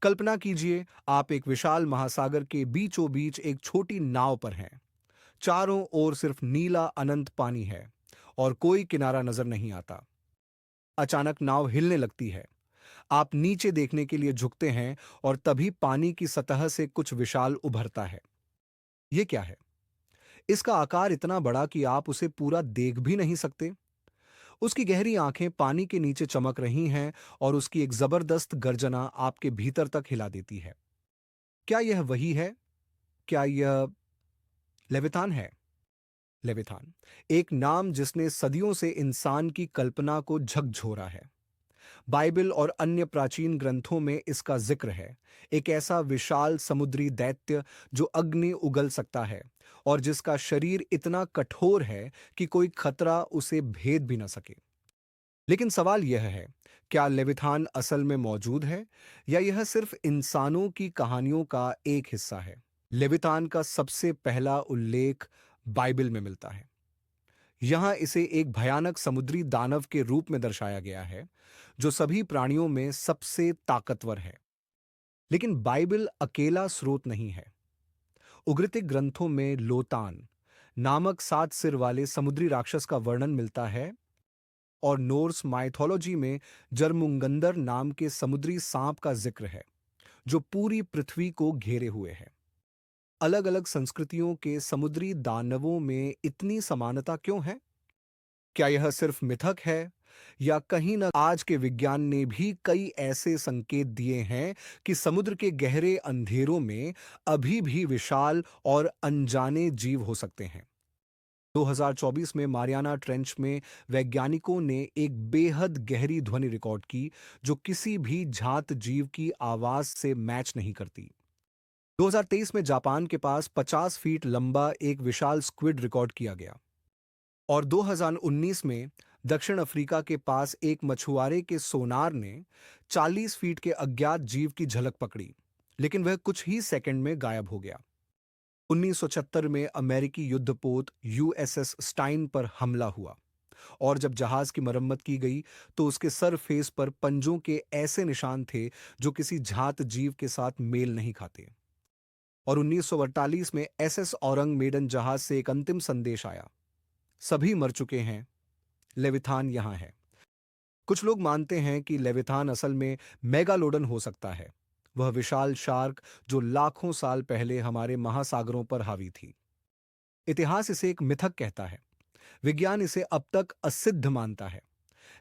कल्पना कीजिए, आप एक विशाल महासागर के बीचों बीच एक छोटी नाव पर हैं। चारों ओर सिर्फ नीला अनंत पानी है और कोई किनारा नजर नहीं आता। अचानक नाव हिलने लगती है। आप नीचे देखने के लिए झुकते हैं और तभी पानी की सतह से कुछ विशाल उभरता है। ये क्या है? इसका आकार इतना बड़ा कि आप उसे पूरा देख भी नहीं सकते। उसकी गहरी आंखें पानी के नीचे चमक रही हैं और उसकी एक जबरदस्त गर्जना आपके भीतर तक हिला देती है। क्या यह वही है? क्या यह लेविथान है? लेविथान, एक नाम जिसने सदियों से इंसान की कल्पना को झकझोरा है। बाइबल और अन्य प्राचीन ग्रंथों में इसका जिक्र है। एक ऐसा विशाल समुद्री दैत्य जो अग्नि उगल सकता है और जिसका शरीर इतना कठोर है कि कोई खतरा उसे भेद भी न सके। लेकिन सवाल यह है, क्या लेविथान असल में मौजूद है या यह सिर्फ इंसानों की कहानियों का एक हिस्सा है? लेविथान का सबसे पहला उल्लेख बाइबल में मिलता है। यहां इसे एक भयानक समुद्री दानव के रूप में दर्शाया गया है, जो सभी प्राणियों में सबसे ताकतवर है। लेकिन बाइबल अकेला स्रोत नहीं है। उग्रतिक ग्रंथों में लोतान नामक 7 सिर वाले समुद्री राक्षस का वर्णन मिलता है और नोर्स माइथोलॉजी में जर्मुंगंदर नाम के समुद्री सांप का जिक्र है, जो पूरी पृथ्वी को घेरे हुए है। अलग अलग संस्कृतियों के समुद्री दानवों में इतनी समानता क्यों है? क्या यह सिर्फ मिथक है या कहीं न आज के विज्ञान ने भी कई ऐसे संकेत दिए हैं कि समुद्र के गहरे अंधेरों में अभी भी विशाल और अनजाने जीव हो सकते हैं? 2024 में मारियाना ट्रेंच में वैज्ञानिकों ने एक बेहद गहरी ध्वनि रिकॉर्ड की, जो किसी भी जात जीव की आवाज से मैच नहीं करती। 2023 में जापान के पास 50 फीट लंबा एक विशाल स्क्विड रिकॉर्ड किया गया और 2019 में दक्षिण अफ्रीका के पास एक मछुआरे के सोनार ने 40 फीट के अज्ञात जीव की झलक पकड़ी, लेकिन वह कुछ ही सेकंड में गायब हो गया। 1976 में अमेरिकी युद्धपोत यूएसएस स्टाइन पर हमला हुआ और जब जहाज की मरम्मत की गई तो उसके सरफेस पर पंजों के ऐसे निशान थे जो किसी जात जीव के साथ मेल नहीं खाते। और 1948 में एसएस औरंग मेडन जहाज से एक अंतिम संदेश आया, सभी मर चुके हैं, लेविथान यहां है। कुछ लोग मानते हैं कि लेविथान असल में मेगालोडन हो सकता है, वह विशाल शार्क जो लाखों साल पहले हमारे महासागरों पर हावी थी। इतिहास इसे एक मिथक कहता है, विज्ञान इसे अब तक असिद्ध मानता है,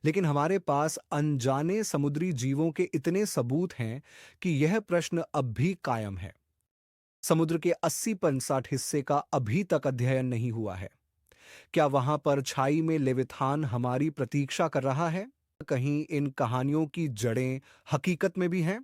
लेकिन हमारे पास अनजाने समुद्री जीवों के इतने सबूत हैं कि यह प्रश्न अब भी कायम है। समुद्र के 80-85 हिस्से का अभी तक अध्ययन नहीं हुआ है। क्या वहां पर छाई में लेविथान हमारी प्रतीक्षा कर रहा है? कहीं इन कहानियों की जड़ें हकीकत में भी हैं?